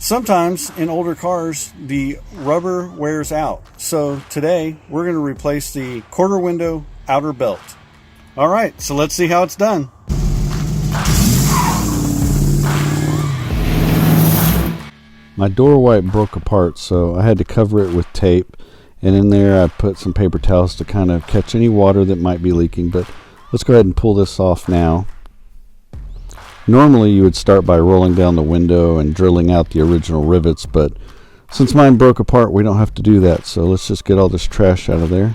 Sometimes in older cars, the rubber wears out. So today we're going to replace the quarter window outer belt. All right, so let's see how it's done. My door wipe broke apart, so I had to cover it with tape. And in there I put some paper towels to kind of catch any water that might be leaking. But let's go ahead and pull this off now. Normally you would start by rolling down the window and drilling out the original rivets, but since mine broke apart, we don't have to do that. So let's just get all this trash out of there.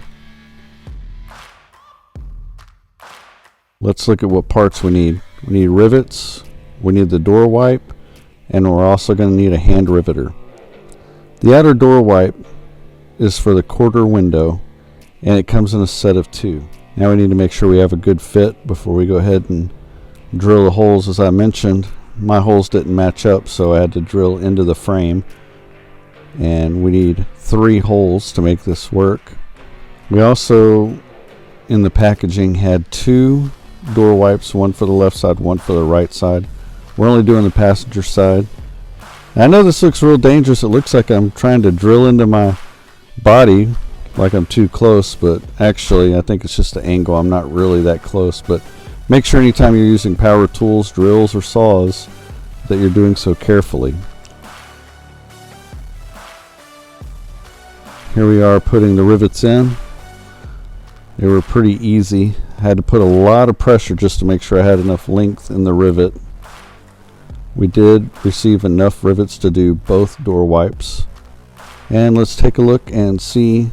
Let's look at what parts we need. We need rivets, we need the door wipe, and we're also going to need a hand riveter. The outer door wipe is for the quarter window, and it comes in a set of 2. Now we need to make sure we have a good fit before we go ahead and drill the holes. As I mentioned, my holes didn't match up, so I had to drill into the frame, and we need 3 holes to make this work. We also, in the packaging, had 2 door wipes, one for the left side, one for the right side. We're only doing the passenger side. I know this looks real dangerous. It looks like I'm trying to drill into my body like I'm too close, but actually I think it's just the angle. I'm not really that close. But make sure anytime you're using power tools, drills, or saws that you're doing so carefully. Here we are putting the rivets in. They were pretty easy. I had to put a lot of pressure just to make sure I had enough length in the rivet. We did receive enough rivets to do both door wipes. And let's take a look and see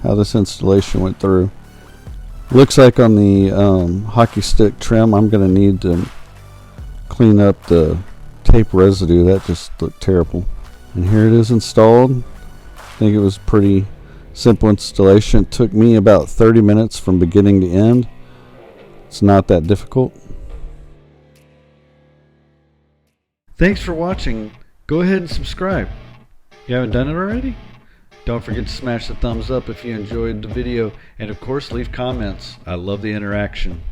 how this installation went through. Looks like on the hockey stick trim, I'm going to need to clean up the tape residue. That just looked terrible. And here it is installed. I think it was pretty simple installation. It took me about 30 minutes from beginning to end. It's not that difficult. Thanks for watching. Go ahead and subscribe. You haven't done it already? Don't forget to smash the thumbs up if you enjoyed the video, and of course leave comments. I love the interaction.